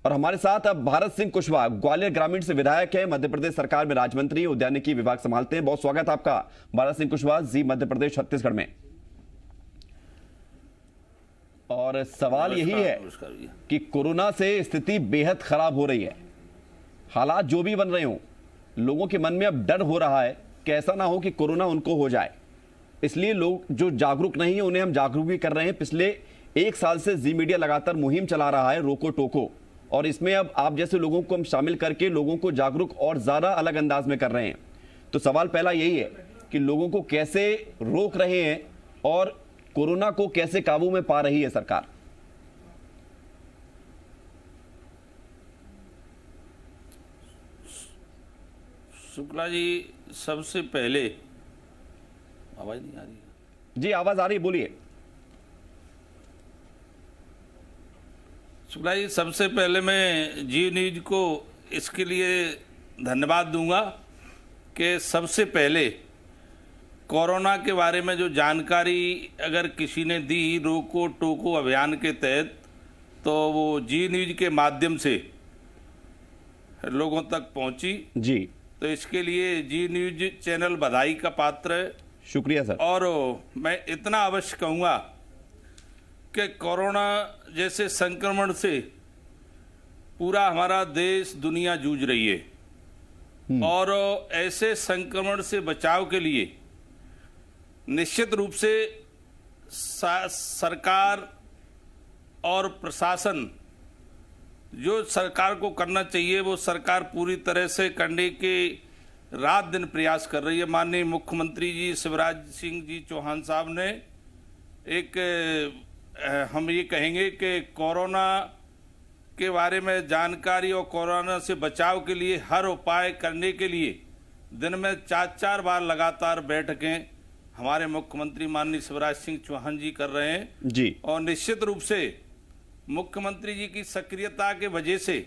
और हमारे साथ अब भारत सिंह कुशवाहा ग्वालियर ग्रामीण से विधायक है, मध्य प्रदेश सरकार में राज्य मंत्री, उद्यानिकी विभाग संभालते हैं। बहुत स्वागत है आपका भारत सिंह कुशवाहा जी, मध्य प्रदेश छत्तीसगढ़ में। और सवाल यही है कि कोरोना से स्थिति बेहद खराब हो रही है। हालात जो भी बन रहे हो, लोगों के मन में अब डर हो रहा है कि ऐसा ना हो कि कोरोना उनको हो जाए। इसलिए लोग जो जागरूक नहीं है उन्हें हम जागरूक भी कर रहे हैं। पिछले 1 साल से जी मीडिया लगातार मुहिम चला रहा है रोको टोको, और इसमें अब आप जैसे लोगों को हम शामिल करके लोगों को जागरूक और ज्यादा अलग अंदाज में कर रहे हैं। तो सवाल पहला यही है कि लोगों को कैसे रोक रहे हैं और कोरोना को कैसे काबू में पा रही है सरकार। शुक्ला जी, सबसे पहले आवाज नहीं आ रही है? जी आवाज आ रही है, बोलिए। शुक्ला जी, सबसे पहले मैं जी न्यूज को इसके लिए धन्यवाद दूंगा कि सबसे पहले कोरोना के बारे में जो जानकारी अगर किसी ने दी रोको टोको अभियान के तहत, तो वो जी न्यूज के माध्यम से लोगों तक पहुंची जी, तो इसके लिए जी न्यूज चैनल बधाई का पात्र है। शुक्रिया सर। और मैं इतना अवश्य कहूँगा कि कोरोना जैसे संक्रमण से पूरा हमारा देश दुनिया जूझ रही है, और ऐसे संक्रमण से बचाव के लिए निश्चित रूप से सरकार और प्रशासन, जो सरकार को करना चाहिए वो सरकार पूरी तरह से करने के रात दिन प्रयास कर रही है। माननीय मुख्यमंत्री जी शिवराज सिंह जी चौहान साहब ने हम ये कहेंगे कि कोरोना के बारे में जानकारी और कोरोना से बचाव के लिए हर उपाय करने के लिए दिन में 4-4 बार लगातार बैठकें हमारे मुख्यमंत्री माननीय शिवराज सिंह चौहान जी कर रहे हैं जी। और निश्चित रूप से मुख्यमंत्री जी की सक्रियता के वजह से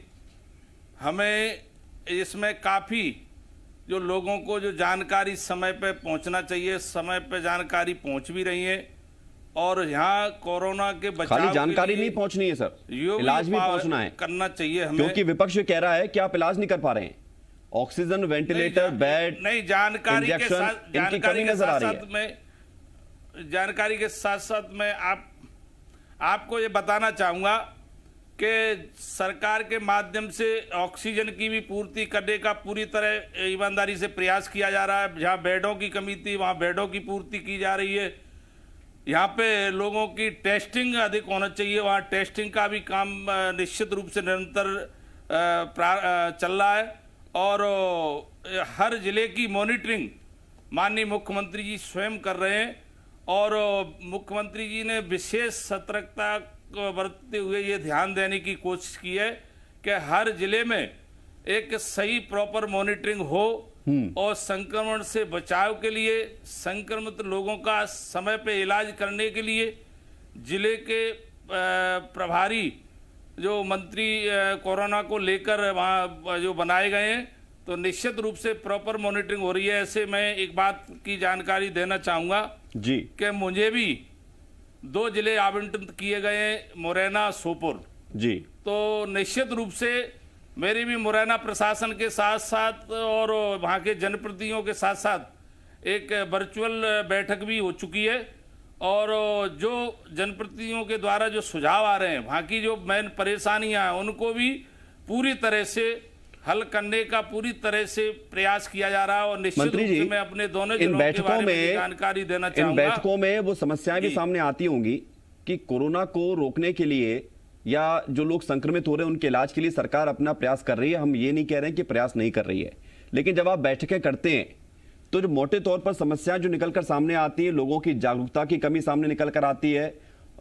हमें इसमें काफ़ी जो लोगों को जो जानकारी समय पे पहुंचना चाहिए, समय पे जानकारी पहुंच भी रही है। और यहाँ कोरोना के बचाव खाली जानकारी नहीं पहुंचनी है सर, इलाज भी पहुंचना है, करना चाहिए हमें, क्योंकि विपक्ष कह रहा है कि आप इलाज नहीं कर पा रहे हैं। ऑक्सीजन, वेंटिलेटर, बेड, नहीं, जानकारी के साथ इनकी कमी नजर आ रही है। जानकारी के साथ साथ मैं आपको ये बताना चाहूंगा कि सरकार के माध्यम से ऑक्सीजन की भी पूर्ति करने का पूरी तरह ईमानदारी से प्रयास किया जा रहा है। जहां बेडों की कमी थी वहां बेडों की पूर्ति की जा रही है। यहाँ पे लोगों की टेस्टिंग अधिक होना चाहिए, वहाँ टेस्टिंग का भी काम निश्चित रूप से निरंतर चल रहा है। और हर जिले की मॉनिटरिंग माननीय मुख्यमंत्री जी स्वयं कर रहे हैं, और मुख्यमंत्री जी ने विशेष सतर्कता बरतते हुए ये ध्यान देने की कोशिश की है कि हर जिले में एक सही प्रॉपर मॉनिटरिंग हो, और संक्रमण से बचाव के लिए संक्रमित लोगों का समय पे इलाज करने के लिए जिले के प्रभारी जो मंत्री कोरोना को लेकर वहाँ जो बनाए गए हैं, तो निश्चित रूप से प्रॉपर मॉनिटरिंग हो रही है। ऐसे मैं एक बात की जानकारी देना चाहूँगा जी कि मुझे भी 2 जिले आवंटित किए गए हैं, मुरैना, सोपोर जी। तो निश्चित रूप से मेरी भी मुरैना प्रशासन के साथ साथ और वहाँ के जनप्रतिनिधियों के साथ साथ एक वर्चुअल बैठक भी हो चुकी है, और जो जनप्रतिनिधियों के द्वारा जो सुझाव आ रहे हैं, वहाँ की जो मेन परेशानियाँ हैं उनको भी पूरी तरह से हल करने का पूरी तरह से प्रयास किया जा रहा है। और निश्चित रूप से मैं अपने दोनों जिलों के बारे में जानकारी देना चाहूँगा। इन बैठकों में वो समस्याएं भी सामने आती होंगी कि कोरोना को रोकने के लिए या जो लोग संक्रमित हो रहे हैं उनके इलाज के लिए सरकार अपना प्रयास कर रही है। हम ये नहीं कह रहे हैं कि प्रयास नहीं कर रही है, लेकिन जब आप बैठकें करते हैं तो जो मोटे तौर पर समस्याएं जो निकलकर सामने आती है, लोगों की जागरूकता की कमी सामने निकल कर आती है,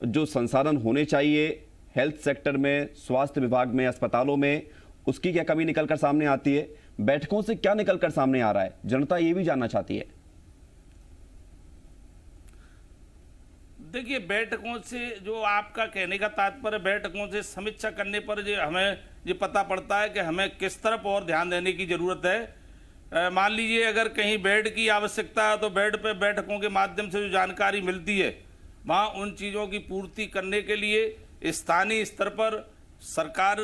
जो संसाधन होने चाहिए हेल्थ सेक्टर में, स्वास्थ्य विभाग में, अस्पतालों में, उसकी क्या कमी निकलकर सामने आती है। बैठकों से क्या निकलकर सामने आ रहा है, जनता ये भी जानना चाहती है। देखिए, बैठकों से जो आपका कहने का तात्पर्य, बैठकों से समीक्षा करने पर जो हमें ये पता पड़ता है कि हमें किस तरफ और ध्यान देने की जरूरत है। मान लीजिए अगर कहीं बेड की आवश्यकता है तो बेड पे बैठकों के माध्यम से जो जानकारी मिलती है वहाँ उन चीज़ों की पूर्ति करने के लिए स्थानीय स्तर पर सरकार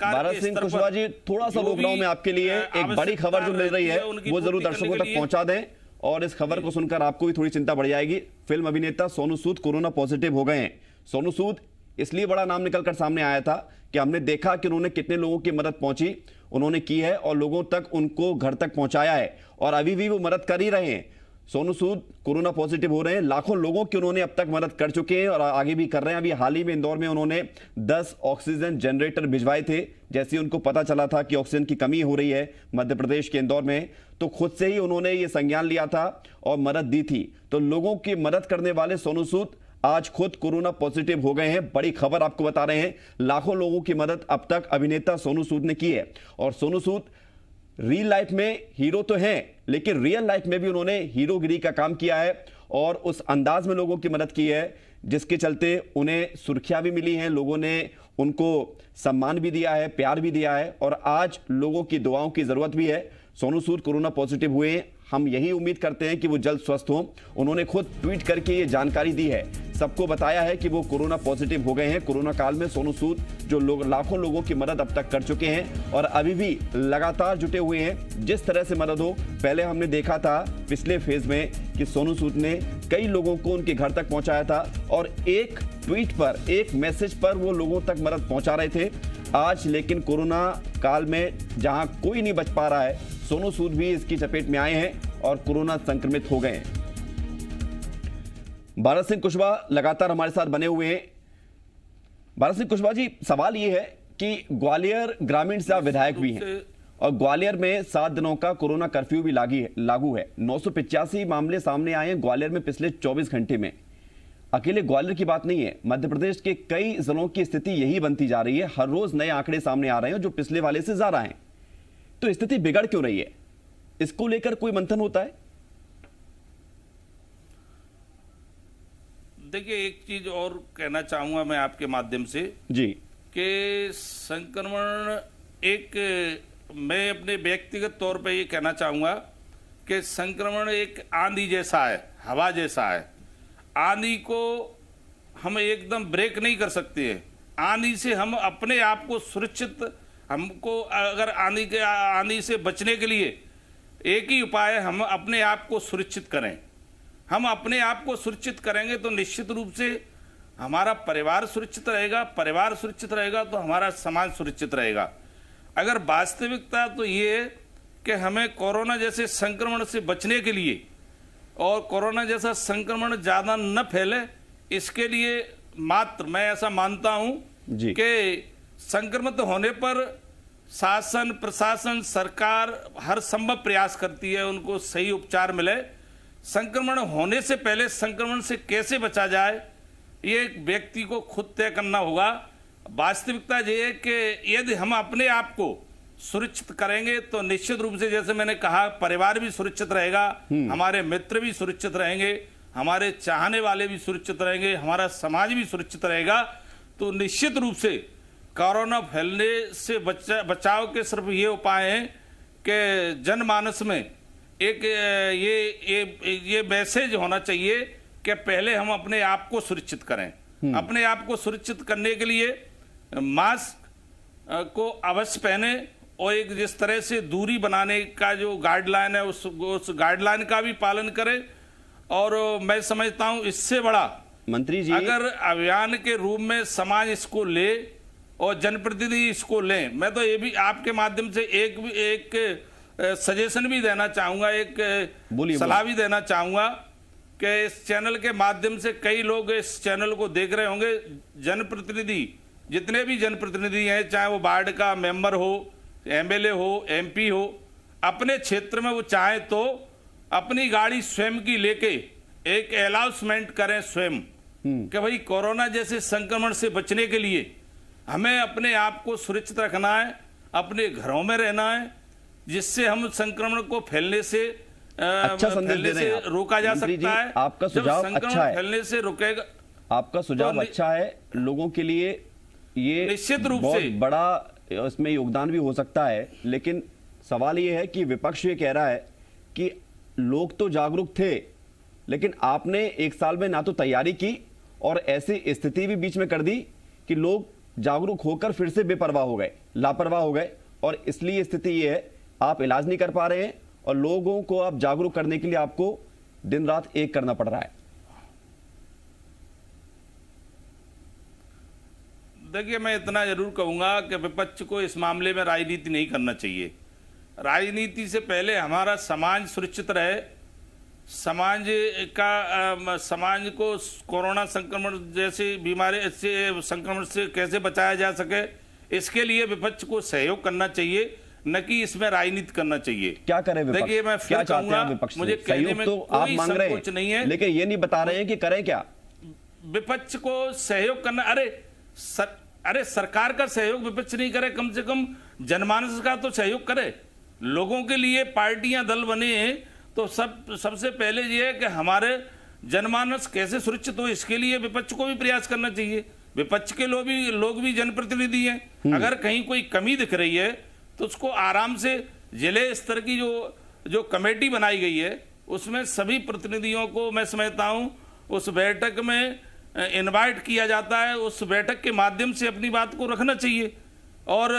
भारत के सिंह स्तर कुशवाहा पर जी, थोड़ा सा जो रोक रहा हूं भी, मैं आपके लिए। एक बड़ी खबर जो मिल रही है उनकी वो जरूर पूर्ति दर्शकों करने तक के लिए। पहुंचा दें, और इस खबर को सुनकर आपको भी थोड़ी चिंता बढ़ जाएगी। फिल्म अभिनेता सोनू सूद कोरोना पॉजिटिव हो गए हैं। सोनू सूद इसलिए बड़ा नाम निकलकर सामने आया था कि हमने देखा कि उन्होंने कितने लोगों की मदद पहुंची, उन्होंने की है और लोगों तक उनको घर तक पहुंचाया है, और अभी भी वो मदद कर ही रहे हैं। सोनू सूद कोरोना पॉजिटिव हो रहे हैं, लाखों लोगों की उन्होंने अब तक मदद कर चुके हैं और आगे भी कर रहे हैं। अभी हाल ही में इंदौर में उन्होंने 10 ऑक्सीजन जनरेटर भिजवाए थे। जैसे उनको पता चला था कि ऑक्सीजन की कमी हो रही है मध्य प्रदेश के इंदौर में, तो खुद से ही उन्होंने ये संज्ञान लिया था और मदद दी थी। तो लोगों की मदद करने वाले सोनू सूद आज खुद कोरोना पॉजिटिव हो गए हैं। बड़ी खबर आपको बता रहे हैं, लाखों लोगों की मदद अब तक अभिनेता सोनू सूद ने की है। और सोनू सूद रियल लाइफ में हीरो तो हैं, लेकिन रियल लाइफ में भी उन्होंने हीरोगिरी का काम किया है और उस अंदाज में लोगों की मदद की है जिसके चलते उन्हें सुर्खियां भी मिली हैं, लोगों ने उनको सम्मान भी दिया है, प्यार भी दिया है, और आज लोगों की दुआओं की जरूरत भी है। सोनू सूद कोरोना पॉजिटिव हुए हैं, हम यही उम्मीद करते हैं कि वो जल्द स्वस्थ हों। उन्होंने खुद ट्वीट करके ये जानकारी दी है, सबको बताया है कि वो कोरोना पॉजिटिव हो गए हैं। कोरोना काल में सोनू सूद जो लाखों लोगों की मदद अब तक कर चुके हैं और अभी भी लगातार जुटे हुए हैं। जिस तरह से मदद हो, पहले हमने देखा था पिछले फेज में कि सोनू सूद ने कई लोगों को उनके घर तक पहुंचाया था और एक ट्वीट पर, एक मैसेज पर वो लोगों तक मदद पहुंचा रहे थे। आज लेकिन कोरोना काल में जहां कोई नहीं बच पा रहा है, सोनू सूद भी इसकी चपेट में आए हैं और कोरोना संक्रमित हो गए हैं। भारत सिंह कुशवाहा लगातार हमारे साथ बने हुए हैं। भारत सिंह कुशवाहा जी, सवाल यह है कि ग्वालियर ग्रामीण से आप विधायक भी हैं और ग्वालियर में 7 दिनों का कोरोना कर्फ्यू भी लागू है। 985 मामले सामने आए हैं ग्वालियर में पिछले 24 घंटे में। अकेले ग्वालियर की बात नहीं है, मध्य प्रदेश के कई जिलों की स्थिति यही बनती जा रही है। हर रोज नए आंकड़े सामने आ रहे हैं जो पिछले वाले से ज्यादा हैं। तो स्थिति बिगड़ क्यों रही है, इसको लेकर कोई मंथन होता है? देखिए, एक चीज और कहना चाहूंगा मैं आपके माध्यम से जी, कि संक्रमण मैं अपने व्यक्तिगत तौर पे ये कहना चाहूंगा कि संक्रमण एक आंधी जैसा है, हवा जैसा है। आंधी को हम एकदम ब्रेक नहीं कर सकते हैं। आंधी से हम अपने आप को सुरक्षित, हमको अगर आंधी से बचने के लिए एक ही उपाय है, हम अपने आप को सुरक्षित करें। हम अपने आप को सुरक्षित करेंगे तो निश्चित रूप से हमारा परिवार सुरक्षित रहेगा, परिवार सुरक्षित रहेगा तो हमारा समाज सुरक्षित रहेगा। अगर वास्तविकता तो ये है कि हमें कोरोना जैसे संक्रमण से बचने के लिए और कोरोना जैसा संक्रमण ज़्यादा न फैले, इसके लिए मात्र मैं ऐसा मानता हूं कि संक्रमित होने पर शासन, प्रशासन, सरकार हर संभव प्रयास करती है उनको सही उपचार मिले। संक्रमण होने से पहले संक्रमण से कैसे बचा जाए, ये एक व्यक्ति को खुद तय करना होगा। वास्तविकता ये है कि यदि हम अपने आप को सुरक्षित करेंगे तो निश्चित रूप से, जैसे मैंने कहा, परिवार भी सुरक्षित रहेगा, हमारे मित्र भी सुरक्षित रहेंगे, हमारे चाहने वाले भी सुरक्षित रहेंगे, हमारा समाज भी सुरक्षित रहेगा। तो निश्चित रूप से कोरोना फैलने से बचाव के सिर्फ ये उपाय हैं कि जनमानस में एक ये मैसेज होना चाहिए कि पहले हम अपने आप को सुरक्षित करें। अपने आप को सुरक्षित करने के लिए मास्क को अवश्य पहने और एक जिस तरह से दूरी बनाने का जो गाइडलाइन है उस गाइडलाइन का भी पालन करें। और मैं समझता हूं इससे बड़ा मंत्री जी, अगर अभियान के रूप में समाज इसको ले और जनप्रतिनिधि इसको लें, मैं तो ये भी आपके माध्यम से एक सजेशन भी देना चाहूंगा, एक सलाह भी देना चाहूंगा कि इस चैनल के माध्यम से कई लोग इस चैनल को देख रहे होंगे। जनप्रतिनिधि, जितने भी जनप्रतिनिधि हैं, चाहे वो वार्ड का मेंबर हो, एमएलए हो, एमपी हो, अपने क्षेत्र में वो चाहे तो अपनी गाड़ी स्वयं की लेके एक अनाउंसमेंट करें स्वयं कि भाई कोरोना जैसे संक्रमण से बचने के लिए हमें अपने आप को सुरक्षित रखना है, अपने घरों में रहना है, जिससे हम संक्रमण को फैलने से अच्छा संदेश दे रहे हैं, रोका जा सकता है। आपका सुझाव अच्छा है, फैलने से रोकेगा, आपका सुझाव अच्छा है। लोगों के लिए ये निश्चित रूप बहुत से बड़ा इसमें योगदान भी हो सकता है, लेकिन सवाल ये है कि विपक्ष ये कह रहा है कि लोग तो जागरूक थे, लेकिन आपने 1 साल में ना तो तैयारी की और ऐसी स्थिति भी बीच में कर दी कि लोग जागरूक होकर फिर से बेपरवाह हो गए, लापरवाह हो गए, और इसलिए स्थिति ये है, आप इलाज नहीं कर पा रहे हैं और लोगों को आप जागरूक करने के लिए आपको दिन रात एक करना पड़ रहा है। देखिए, मैं इतना जरूर कहूंगा कि विपक्ष को इस मामले में राजनीति नहीं करना चाहिए। राजनीति से पहले हमारा समाज सुरक्षित रहे, समाज को कोरोना संक्रमण जैसी बीमारी से संक्रमण से कैसे बचाया जा सके, इसके लिए विपक्ष को सहयोग करना चाहिए, न कि इसमें राजनीति करना चाहिए। क्या करें विपक्ष? देखिए, मैं क्या चाहते हैं विपक्ष? मुझे कहने में तो आप मांग रहे हैं, नहीं है, लेकिन ये नहीं बता रहे हैं कि करें क्या। विपक्ष को सहयोग करना, अरे सरकार का सहयोग विपक्ष नहीं करे, कम से कम जनमानस का तो सहयोग करे। लोगों के लिए पार्टियां दल बने हैं, तो सबसे पहले ये है कि हमारे जनमानस कैसे सुरक्षित हो, इसके लिए विपक्ष को भी प्रयास करना चाहिए। विपक्ष के लोग भी जनप्रतिनिधि हैं। अगर कहीं कोई कमी दिख रही है तो उसको आराम से जिले स्तर की जो कमेटी बनाई गई है, उसमें सभी प्रतिनिधियों को मैं समझता हूं उस बैठक में इनवाइट किया जाता है। उस बैठक के माध्यम से अपनी बात को रखना चाहिए। और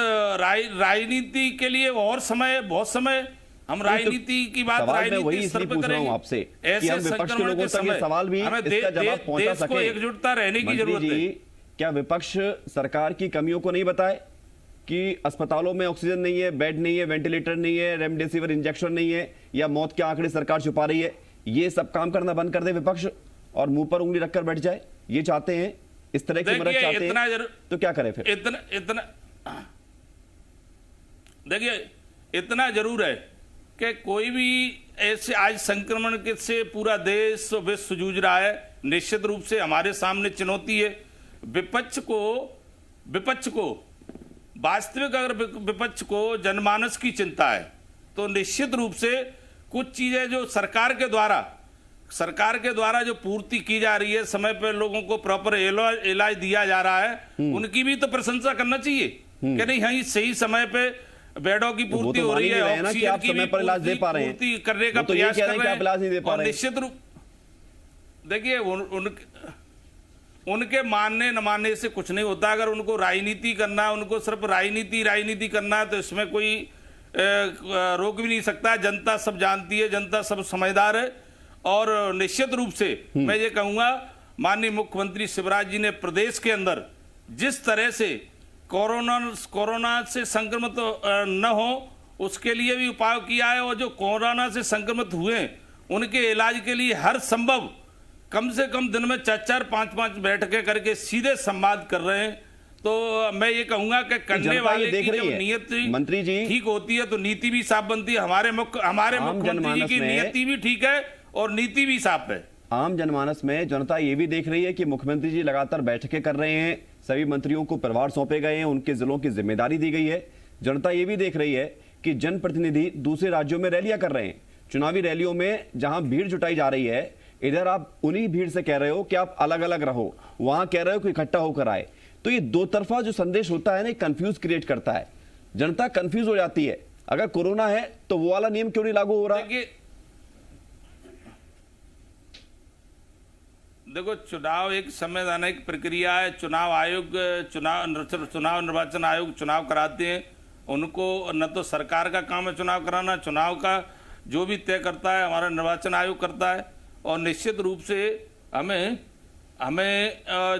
राजनीति के लिए और समय, बहुत समय हम राजनीति की बात राजनीति स्तर पर करेंगे आपसे कि हम विपक्ष के लोगों तक ये सवाल भी इसका जवाब पहुंचा सके। देश को एकजुटता रहने की जरूरत है। क्या विपक्ष सरकार की कमियों को नहीं बताए कि अस्पतालों में ऑक्सीजन नहीं है, बेड नहीं है, वेंटिलेटर नहीं है, रेमडेसिविर इंजेक्शन नहीं है, या मौत के आंकड़े सरकार छुपा रही है? ये सब काम करना बंद कर दे विपक्ष और मुंह पर उंगली रखकर बैठ जाए? ये चाहते हैं, इस तरह की मदद चाहते हैं, तो क्या करें फिर? देखिए, इतना जरूर है कि कोई भी ऐसे आज संक्रमण के से पूरा देश विश्व जूझ रहा है। निश्चित रूप से हमारे सामने चुनौती है। विपक्ष को वास्तविक, अगर विपक्ष को जनमानस की चिंता है तो निश्चित रूप से कुछ चीजें जो सरकार के द्वारा जो पूर्ति की जा रही है, समय पर लोगों को प्रॉपर इलाज दिया जा रहा है, उनकी भी तो प्रशंसा करना चाहिए कि नहीं, हाँ, सही समय पे बेडों की पूर्ति हो रही है, ऑक्सीजन की भी पूर्ति करने का प्रयास कर रहे हैं। और निश्चित रूप, देखिए, उनके मानने न मानने से कुछ नहीं होता। अगर उनको राजनीति करना, उनको सिर्फ राजनीति करना है, तो इसमें कोई रोक भी नहीं सकता। जनता सब जानती है, जनता सब समझदार है। और निश्चित रूप से मैं ये कहूंगा, माननीय मुख्यमंत्री शिवराज जी ने प्रदेश के अंदर जिस तरह से कोरोना से संक्रमित न हो, उसके लिए भी उपाय किया है। और जो कोरोना से संक्रमित हुए उनके इलाज के लिए हर संभव, कम से कम दिन में 4-4, 5-5 बैठकें करके सीधे संवाद कर रहे हैं। तो मैं ये कहूंगा कि करने वाले की जब नीयत मंत्री जी ठीक होती है तो नीति भी साफ बनती है। हमारे मुख्यमंत्री जी की नीति भी ठीक है और नीति भी साफ है। आम जनमानस में जनता ये भी देख रही है कि मुख्यमंत्री जी लगातार बैठकें कर रहे हैं, सभी मंत्रियों को प्रभार सौंपे गए हैं, उनके जिलों की जिम्मेदारी दी गई है। जनता ये भी देख रही है कि जनप्रतिनिधि दूसरे राज्यों में रैलियां कर रहे हैं। चुनावी रैलियों में जहां भीड़ जुटाई जा रही है, इधर आप उन्हीं भीड़ से कह रहे हो कि आप अलग अलग रहो, वहां कह रहे हो कि इकट्ठा होकर आए। तो ये दो तरफा जो संदेश होता है ना, कंफ्यूज क्रिएट करता है। जनता कंफ्यूज हो जाती है। अगर कोरोना है तो वो वाला नियम क्यों नहीं लागू हो रहा? देखो, चुनाव एक संवैधानिक प्रक्रिया है। चुनाव आयोग, चुनाव निर्वाचन आयोग चुनाव कराते हैं। उनको न तो सरकार का काम है चुनाव कराना, चुनाव का जो भी तय करता है हमारा निर्वाचन आयोग करता है। और निश्चित रूप से हमें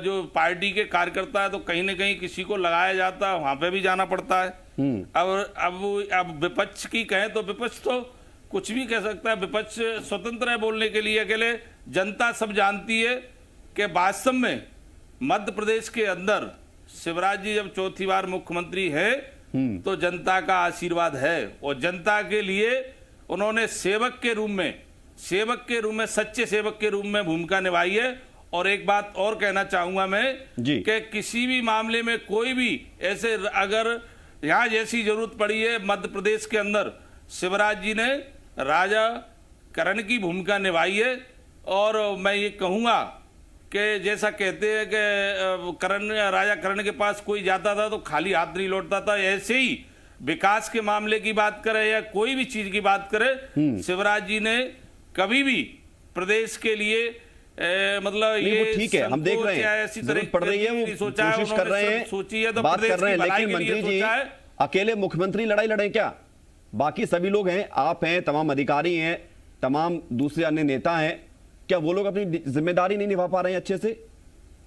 जो पार्टी के कार्यकर्ता है तो कहीं न कहीं किसी को लगाया जाता है, वहां पे भी जाना पड़ता है। अब विपक्ष की कहें तो विपक्ष तो कुछ भी कह सकता है। विपक्ष स्वतंत्र है बोलने के लिए। अकेले जनता सब जानती है कि वास्तव में मध्य प्रदेश के अंदर शिवराज जी जब चौथी बार मुख्यमंत्री है तो जनता का आशीर्वाद है। और जनता के लिए उन्होंने सेवक के रूप में, सच्चे सेवक के रूप में भूमिका निभाई है। और एक बात और कहना चाहूंगा मैं कि किसी भी मामले में कोई भी ऐसे, अगर यहां जैसी जरूरत पड़ी है मध्य प्रदेश के अंदर, शिवराज जी ने राजा करण की भूमिका निभाई है। और मैं ये कहूंगा कि जैसा कहते हैं कि राजा करण के पास कोई जाता था तो खाली हाथ नहीं लौटता था, ऐसे ही विकास के मामले की बात करें या कोई भी चीज की बात करें, शिवराज जी ने कभी भी प्रदेश के लिए मतलब नहीं, ये वो ठीक है, हम देख रहे हैं ऐसी जरूरत तरह पड़ रही है, वो सोचा है, कोशिश कर रहे हैं, सोची है तो बात कर रहे हैं, प्रदेश की लेकिन भलाई के लिए मंत्री जी सोचा है। अकेले मुख्यमंत्री लड़ाई लड़े क्या? बाकी सभी लोग हैं, आप हैं, तमाम अधिकारी हैं, तमाम दूसरे अन्य नेता हैं, क्या वो लोग अपनी जिम्मेदारी नहीं निभा पा रहे हैं अच्छे से?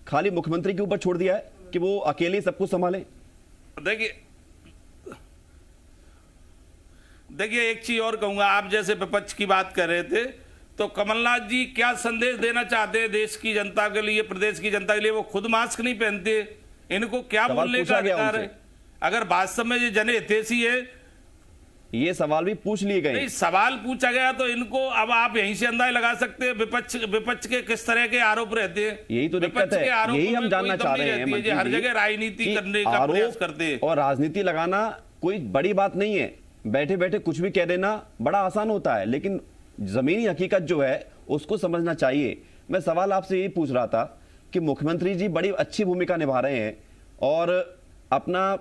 खाली मुख्यमंत्री के ऊपर छोड़ दिया है कि वो अकेले सब कुछ संभालें? देखिए एक चीज और कहूंगा, आप जैसे विपक्ष की बात कर रहे थे, तो कमलनाथ जी क्या संदेश देना चाहते हैं देश की जनता के लिए, प्रदेश की जनता के लिए? वो खुद मास्क नहीं पहनते, इनको क्या बोलने का अधिकार है? अगर वास्तव में ये जनहितैषी है, ये सवाल भी पूछ लिए गए। नहीं, सवाल पूछा गया तो इनको अब आप यहीं से अंदाजा लगा सकते हैं विपक्ष के किस तरह के आरोप रहते हैं। यही तो दिक्कत है, यही हम जानना चाह रहे हैं मंत्री जी, हर जगह राजनीति करने का प्रयास करते हैं। और राजनीति लगाना कोई बड़ी बात नहीं है, बैठे बैठे कुछ भी कह देना बड़ा आसान होता है, लेकिन जमीनी हकीकत जो है उसको समझना चाहिए। मैं सवाल आपसे यही पूछ रहा था कि मुख्यमंत्री जी बड़ी अच्छी भूमिका निभा रहे हैं और अपना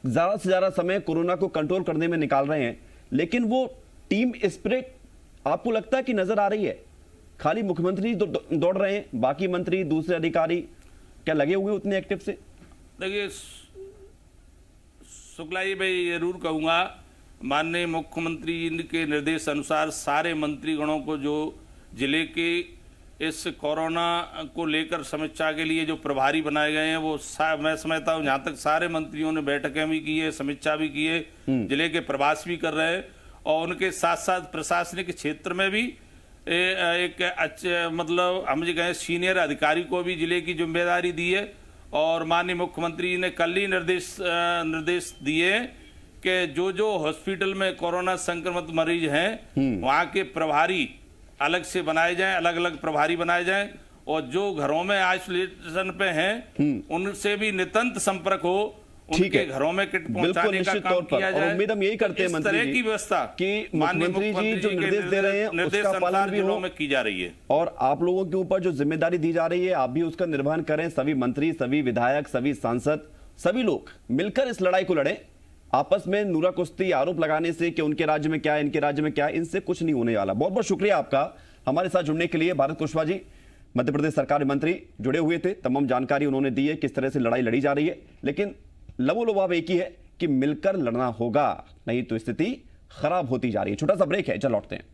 ज्यादा से ज्यादा समय कोरोना को कंट्रोल करने में निकाल रहे हैं, लेकिन वो टीम स्पिरिट आपको लगता है कि नजर आ रही है? खाली मुख्यमंत्री दौड़ रहे हैं, बाकी मंत्री दूसरे अधिकारी क्या लगे हुए उतने एक्टिव से? देखिए शुक्ला जी, मैं जरूर कहूंगा, माननीय मुख्यमंत्री के निर्देश अनुसार सारे मंत्रीगणों को जो जिले के इस कोरोना को लेकर समीक्षा के लिए जो प्रभारी बनाए गए हैं, वो मैं समझता हूँ जहाँ तक सारे मंत्रियों ने बैठकें भी की है, समीक्षा भी की है, जिले के प्रवास भी कर रहे हैं, और उनके साथ साथ प्रशासनिक क्षेत्र में भी एक अच्छे मतलब हम जी कहें सीनियर अधिकारी को भी जिले की जिम्मेदारी दी है। और माननीय मुख्यमंत्री ने कल ही निर्देश दिए कि जो हॉस्पिटल में कोरोना संक्रमित मरीज हैं वहाँ के प्रभारी अलग से बनाए जाएं, अलग अलग प्रभारी बनाए जाएं, और जो घरों में आइसोलेशन पे हैं उनसे भी निरंतर संपर्क हो, उनके घरों में किट पहुंचाने का काम किया जाए। उम्मीद हम यही करते हैं मंत्री जी, इस तरह की व्यवस्था कि मुख्यमंत्री जी जो निर्देश दे रहे हैं उसका पालन भी हो में की जा रही है, और आप लोगों के ऊपर जो जिम्मेदारी दी जा रही है आप भी उसका निर्वहन करें। सभी मंत्री, सभी विधायक, सभी सांसद, सभी लोग मिलकर इस लड़ाई को लड़ें। आपस में नूरा कुश्ती, आरोप लगाने से कि उनके राज्य में क्या है, इनके राज्य में क्या है, इनसे कुछ नहीं होने वाला। बहुत बहुत शुक्रिया आपका हमारे साथ जुड़ने के लिए। भारत कुशवाहा जी मध्य प्रदेश सरकार मंत्री जुड़े हुए थे, तमाम जानकारी उन्होंने दी है किस तरह से लड़ाई लड़ी जा रही है, लेकिन लबोलुबाब एक ही है कि मिलकर लड़ना होगा, नहीं तो स्थिति खराब होती जा रही है। छोटा सा ब्रेक है, चल लौटते हैं।